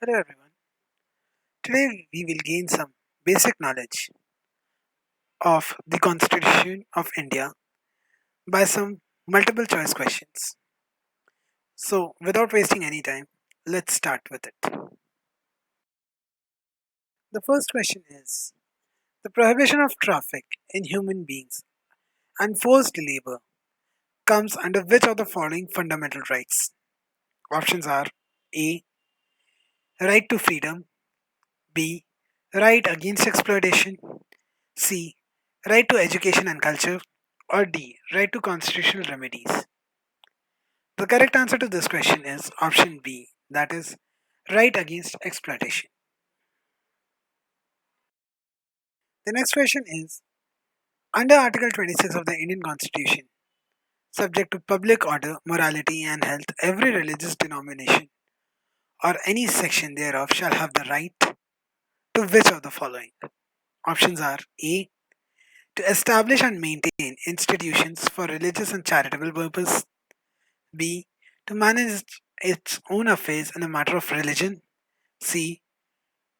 Hello everyone. Today we will gain some basic knowledge of the Constitution of India by some multiple choice questions. So, without wasting any time, let's start with it. The first question is: the prohibition of traffic in human beings and forced labor comes under which of the following fundamental rights? Options are: A. Right to freedom, B. Right against exploitation, C. Right to education and culture, or D. Right to constitutional remedies. The correct answer to this question is option B, that is, right against exploitation. The next question is: under Article 26 of the Indian Constitution, subject to public order, morality, and health, every religious denomination or any section thereof shall have the right to which of the following? Options are: A. To establish and maintain institutions for religious and charitable purpose, B. To manage its own affairs in a matter of religion, C.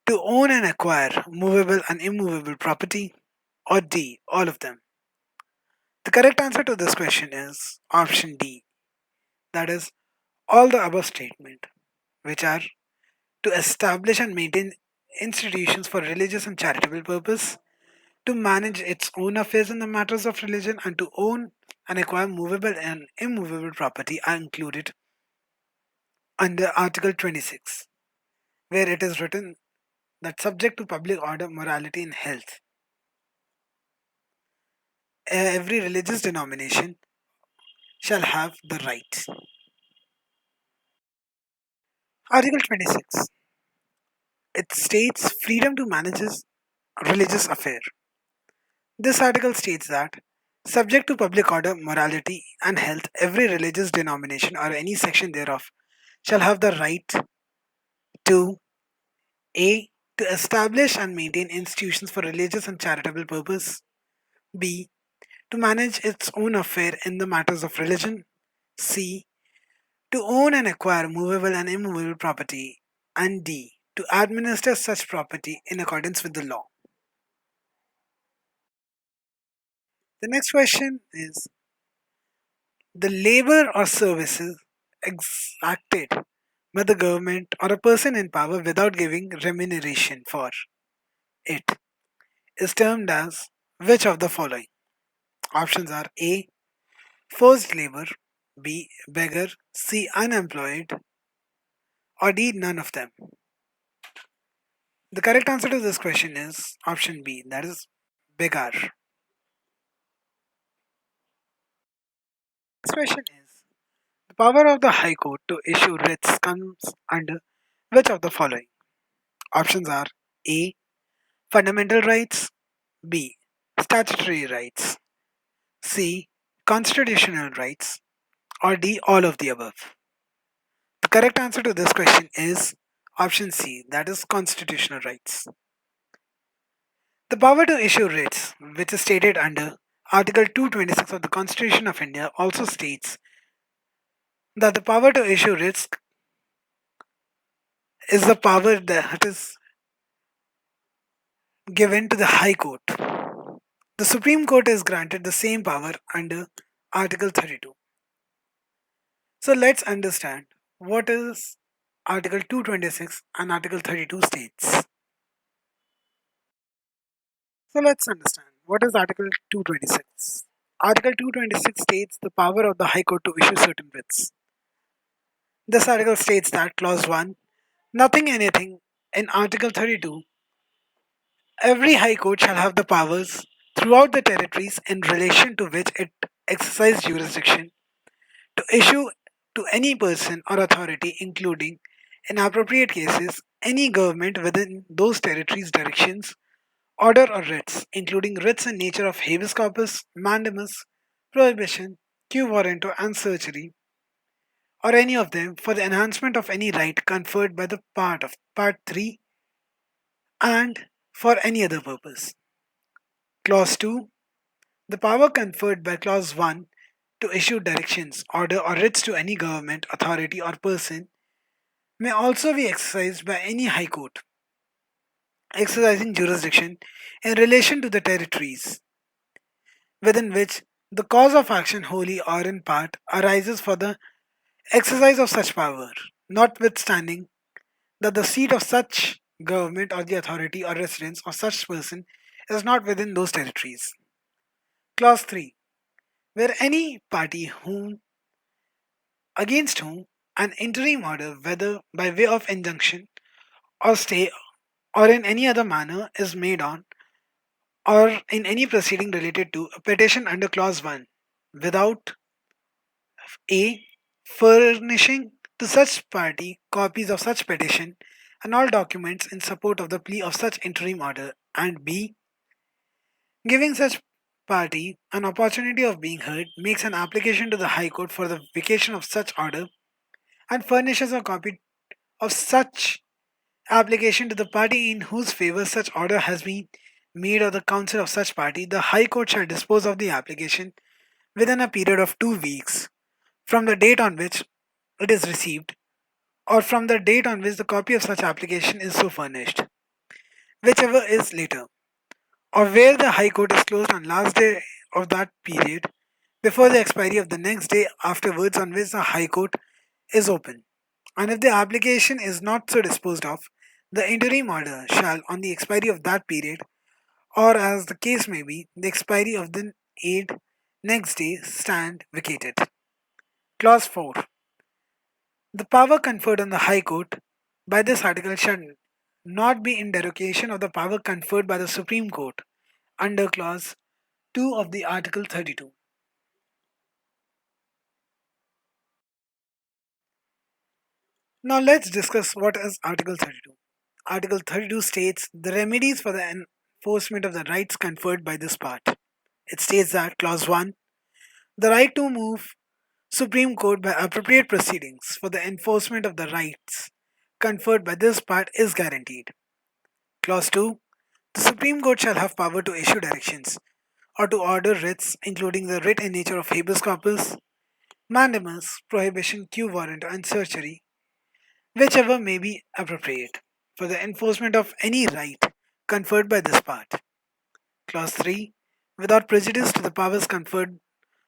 To own and acquire movable and immovable property, or D. All of them. The correct answer to this question is option D, that is, all the above statement, which are to establish and maintain institutions for religious and charitable purpose, to manage its own affairs in the matters of religion, and to own and acquire movable and immovable property are included under Article 26, where it is written that subject to public order, morality, and health, every religious denomination shall have the right. Article 26. It states freedom to manage his religious affair. This article states that, subject to public order, morality, and health, every religious denomination or any section thereof shall have the right to A. To establish and maintain institutions for religious and charitable purpose, B. To manage its own affair in the matters of religion, C. To own and acquire movable and immovable property, and D. To administer such property in accordance with the law. The next question is: the labor or services exacted by the government or a person in power without giving remuneration for it is termed as which of the following? Options are: A. Forced labor, B. Beggar, C. Unemployed, or D. None of them. The correct answer to this question is option B, that is beggar. Next question is: the power of the High Court to issue writs comes under which of the following? Options are: A. Fundamental rights, B. Statutory rights, C. Constitutional rights, or D. All of the above. The correct answer to this question is option C, that is constitutional rights. The power to issue writs, which is stated under Article 226 of the Constitution of India, also states that the power to issue writs is the power that is given to the High Court. The Supreme Court is granted the same power under Article 32. So let's understand what is Article 226 and Article 32 states. So let's understand what is Article 226. Article 226 states the power of the High Court to issue certain writs. This article states that Clause 1, nothing anything in Article 32, every High Court shall have the powers throughout the territories in relation to which it exercises jurisdiction to issue to any person or authority, including, in appropriate cases, any government within those territories' directions, order or writs, including writs in nature of habeas corpus, mandamus, prohibition, quo warranto, and certiorari, or any of them for the enhancement of any right conferred by the part of Part 3 and for any other purpose. Clause 2. The power conferred by Clause 1 to issue directions, order, or writs to any government, authority, or person may also be exercised by any High Court exercising jurisdiction in relation to the territories within which the cause of action wholly or in part arises for the exercise of such power, notwithstanding that the seat of such government or the authority or residence of such person is not within those territories. Clause 3. Where any party whom against whom an interim order, whether by way of injunction or stay or in any other manner, is made on or in any proceeding related to a petition under clause 1 without a furnishing to such party copies of such petition and all documents in support of the plea of such interim order, and b giving such party an opportunity of being heard, makes an application to the High Court for the vacation of such order and furnishes a copy of such application to the party in whose favor such order has been made or the counsel of such party, the High Court shall dispose of the application within a period of 2 weeks from the date on which it is received or from the date on which the copy of such application is so furnished, whichever is later, or where the High Court is closed on last day of that period before the expiry of the next day afterwards on which the High Court is open. And if the application is not so disposed of, the interim order shall, on the expiry of that period, or as the case may be, the expiry of the aid next day, stand vacated. Clause 4. The power conferred on the High Court by this article shall not be in derogation of the power conferred by the Supreme Court under Clause 2 of the Article 32. Now let's discuss what is Article 32. Article 32 states the remedies for the enforcement of the rights conferred by this part. It states that Clause 1, the right to move Supreme Court by appropriate proceedings for the enforcement of the rights conferred by this part is guaranteed. Clause 2, the Supreme Court shall have power to issue directions or to order writs, including the writ in nature of habeas corpus, mandamus, prohibition, quo warrant, and certiorari, whichever may be appropriate, for the enforcement of any right conferred by this part. Clause 3. Without prejudice to the powers conferred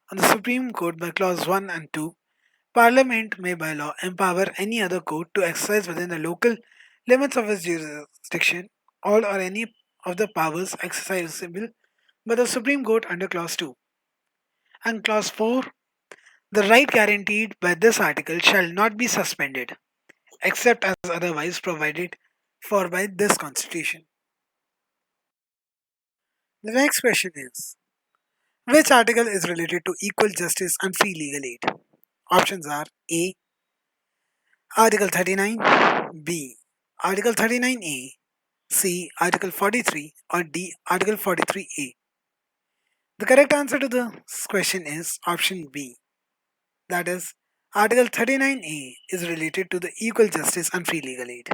on the Supreme Court by Clause 1 and 2, Parliament may by law empower any other court to exercise within the local limits of its jurisdiction all or any of the powers exercisable by the Supreme Court under Clause 2. And Clause 4. The right guaranteed by this article shall not be suspended, except as otherwise provided for by this Constitution. The next question is, which article is related to equal justice and free legal aid? Options are A. Article 39, B. Article 39A, C. Article 43, or D. Article 43A. The correct answer to this question is option B. That is, Article 39A is related to the equal justice and free legal aid.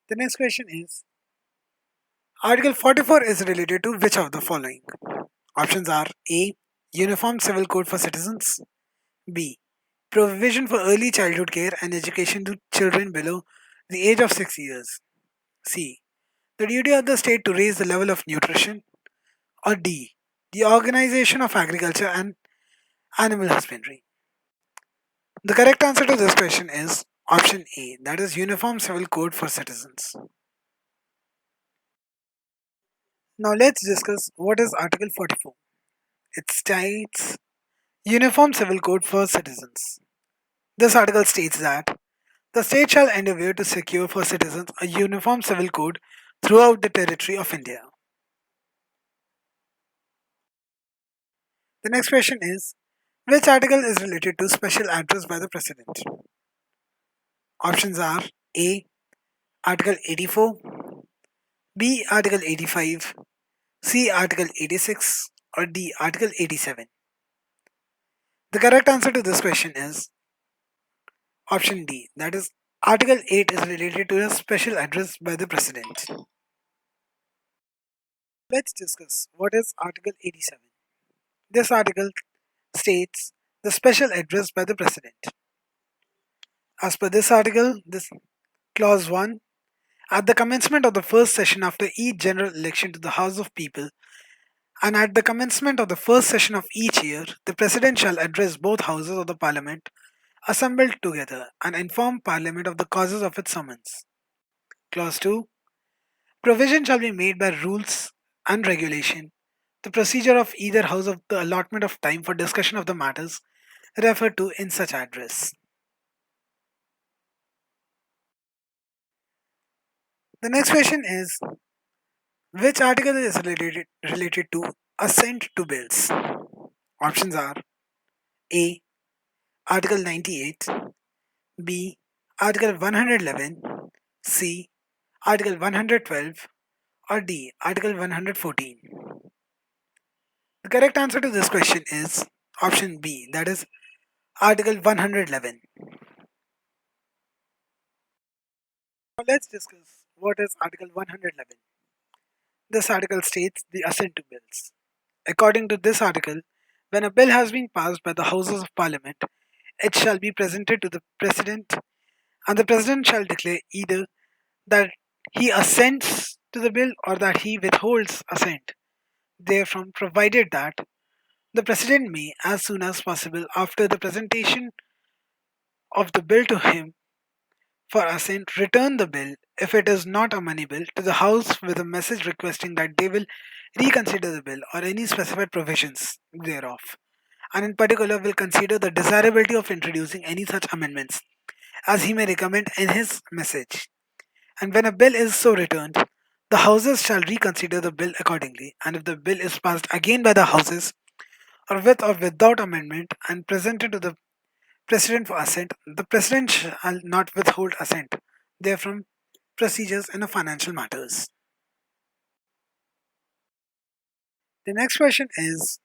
The next question is, Article 44 is related to which of the following? Options are A. Uniform Civil Code for Citizens, B. Provision for early childhood care and education to children below the age of 6 years, C. The duty of the state to raise the level of nutrition, or D. The organization of agriculture and animal husbandry. The correct answer to this question is option A, that is Uniform Civil Code for Citizens. Now let's discuss what is Article 44. It states Uniform Civil Code for Citizens. This article states that the state shall endeavour to secure for citizens a uniform civil code throughout the territory of India. The next question is, which article is related to special address by the President? Options are A. Article 84, B. Article 85, C. Article 86, or D. Article 87. The correct answer to this question is option D. That is, Article 8 is related to a special address by the President. Let's discuss what is Article 87. This article states the special address by the President. As per this article, this clause 1, at the commencement of the first session after each general election to the House of People, and at the commencement of the first session of each year, the President shall address both houses of the Parliament assembled together and inform Parliament of the causes of its summons. Clause 2. Provision shall be made by rules and regulation the procedure of either house of the allotment of time for discussion of the matters referred to in such address. The next question is, which article is related to assent to bills? Options are A. Article 98, B. Article 111, C. Article 112, or D. Article 114. The correct answer to this question is option B, that is Article 111. Now let's discuss what is Article 111. This article states the assent to bills. According to this article, when a bill has been passed by the Houses of Parliament, it shall be presented to the President, and the President shall declare either that he assents to the bill or that he withholds assent therefrom, provided that the President may, as soon as possible after the presentation of the bill to him for assent, return the bill, if it is not a money bill, to the House with a message requesting that they will reconsider the bill or any specified provisions thereof, and in particular will consider the desirability of introducing any such amendments as he may recommend in his message. And when a bill is so returned, the Houses shall reconsider the bill accordingly, and if the bill is passed again by the Houses, or with or without amendment, and presented to the President for assent, the President shall not withhold assent therefrom procedures in a financial matters. The next question is,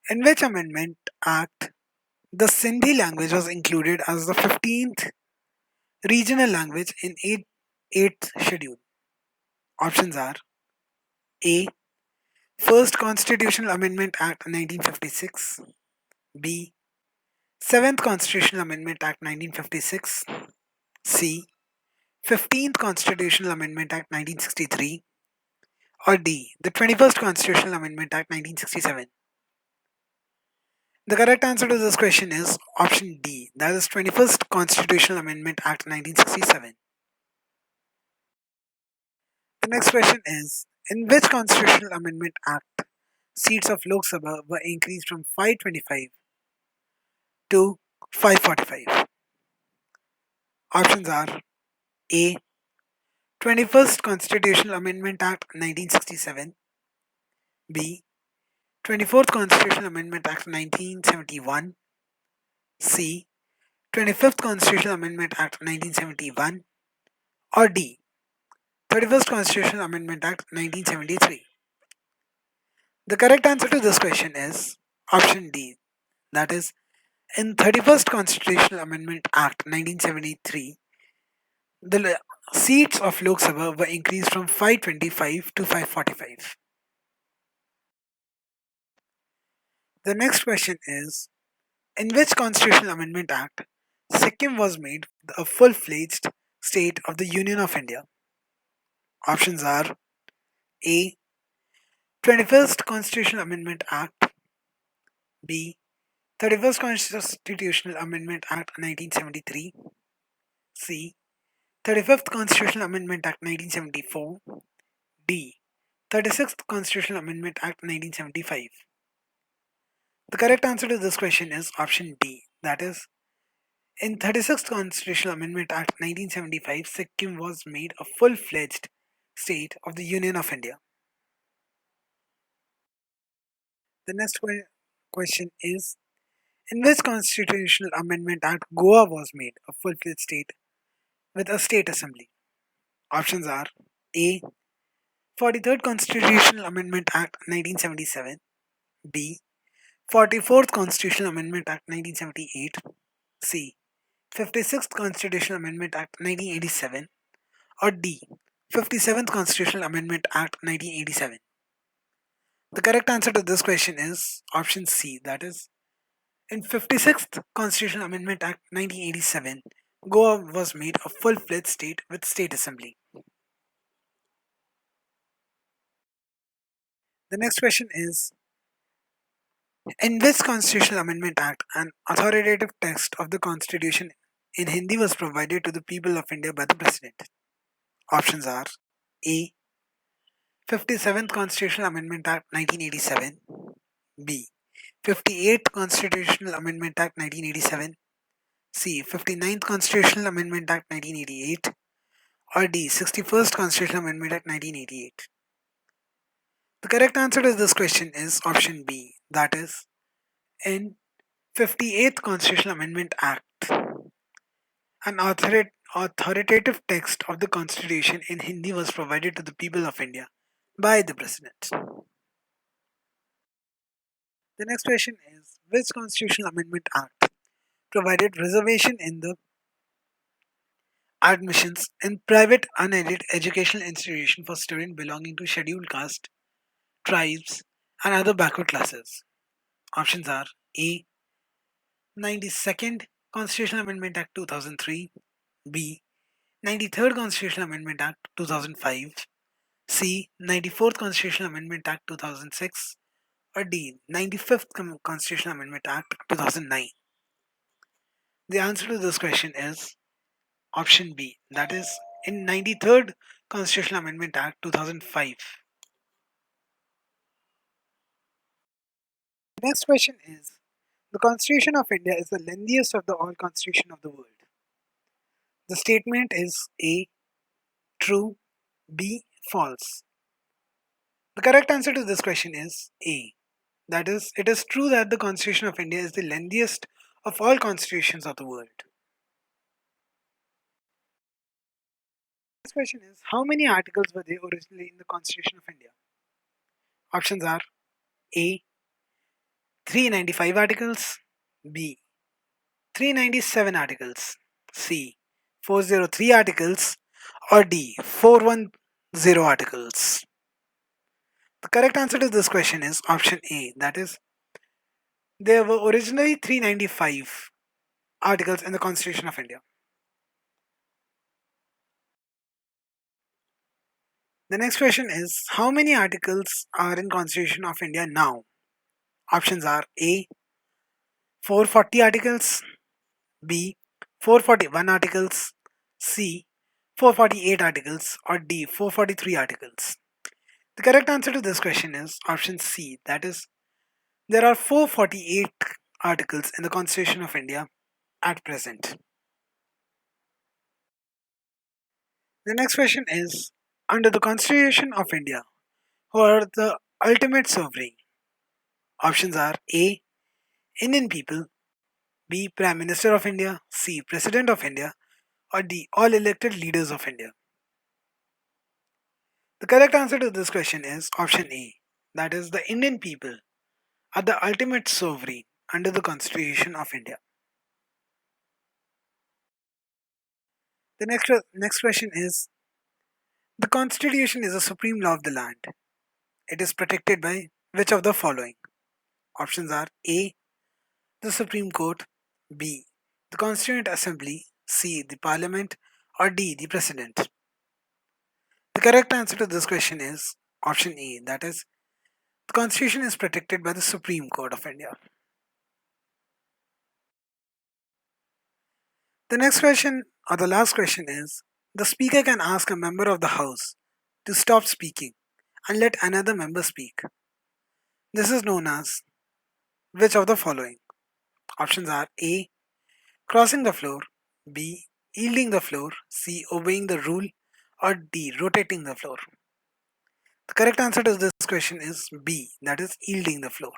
in which Amendment Act the Sindhi language was included as the 15th regional language in 8th schedule? Options are A. First Constitutional Amendment Act 1956, B. 7th Constitutional Amendment Act 1956, C. 15th Constitutional Amendment Act 1963, or D. The 21st Constitutional Amendment Act 1967. The correct answer to this question is option D, that is 21st Constitutional Amendment Act 1967. The next question is, in which Constitutional Amendment Act seats of Lok Sabha were increased from 525 to 545? Options are A. 21st Constitutional Amendment Act 1967, B. 24th Constitutional Amendment Act 1971, C. 25th Constitutional Amendment Act 1971, or D. 31st Constitutional Amendment Act 1973. The correct answer to this question is option D, that is in 31st Constitutional Amendment Act 1973, the seats of Lok Sabha were increased from 525 to 545. The next question is, in which Constitutional Amendment Act Sikkim was made a full-fledged state of the Union of India? Options are A. 21st Constitutional Amendment Act, B. 31st Constitutional Amendment Act 1973, C. 35th Constitutional Amendment Act 1974, D. 36th Constitutional Amendment Act 1975. The correct answer to this question is option D, that is in 36th Constitutional Amendment Act 1975, Sikkim was made a full-fledged state of the Union of India. The next question is, in which Constitutional Amendment Act Goa was made a full-fledged state with a state assembly? Options are A. 43rd Constitutional Amendment Act 1977, B. 44th Constitutional Amendment Act 1978, C. 56th Constitutional Amendment Act 1987, or D. 57th Constitutional Amendment Act 1987. The correct answer to this question is option C, that is in 56th Constitutional Amendment Act 1987, Goa was made a full-fledged state with state assembly. The next question is, in which Constitutional Amendment Act an authoritative text of the Constitution in Hindi was provided to the people of India by the President? Options are A. 57th Constitutional Amendment Act 1987, B. 58th Constitutional Amendment Act 1987, C. 59th Constitutional Amendment Act 1988, or D. 61st Constitutional Amendment Act 1988. The correct answer to this question is option B, that is, in 58th Constitutional Amendment Act, an authoritative text of the Constitution in Hindi was provided to the people of India by the President. The next question is, which Constitutional Amendment Act provided reservation in the admissions in private unaided educational institutions for students belonging to scheduled caste, tribes, and other backward classes? Options are A. 92nd Constitutional Amendment Act 2003, B. 93rd Constitutional Amendment Act 2005, C. 94th Constitutional Amendment Act 2006, or D. 95th Constitutional Amendment Act 2009. The answer to this question is option B, that is, in 93rd Constitutional Amendment Act 2005. The next question is, the Constitution of India is the lengthiest of the all constitution of the world. The statement is A. True, B. False. The correct answer to this question is A. That is, it is true that the Constitution of India is the lengthiest of all constitutions of the world. Next question is, how many articles were there originally in the Constitution of India? Options are A. 395 articles, B. 397 articles, C. 403 articles, or D. 410 articles. The correct answer to this question is option A, that is, there were originally 395 articles in the Constitution of India. The next question is, how many articles are in Constitution of India now? Options are A. 440 articles, B. 441 articles, C. 448 articles, or D. 443 articles. The correct answer to this question is option C, that is, there are 448 articles in the Constitution of India at present. The next question is, under the Constitution of India, who are the ultimate sovereign? Options are A. Indian people, B. Prime Minister of India, C. President of India, or D. All elected leaders of India. The correct answer to this question is option A, that is, the Indian people are the ultimate sovereign under the Constitution of India. The next question is, the Constitution is the supreme law of the land. It is protected by which of the following? Options are A. The Supreme Court, B. The Constituent Assembly, C. The Parliament, or D. The President. The correct answer to this question is option A, that is, the Constitution is protected by the Supreme Court of India. The next question, or the last question, is, the Speaker can ask a member of the House to stop speaking and let another member speak. This is known as which of the following? Options are A. Crossing the floor, B. Yielding the floor, C. Obeying the rule, or D. Rotating the floor. The correct answer to this question is B, that is, yielding the floor.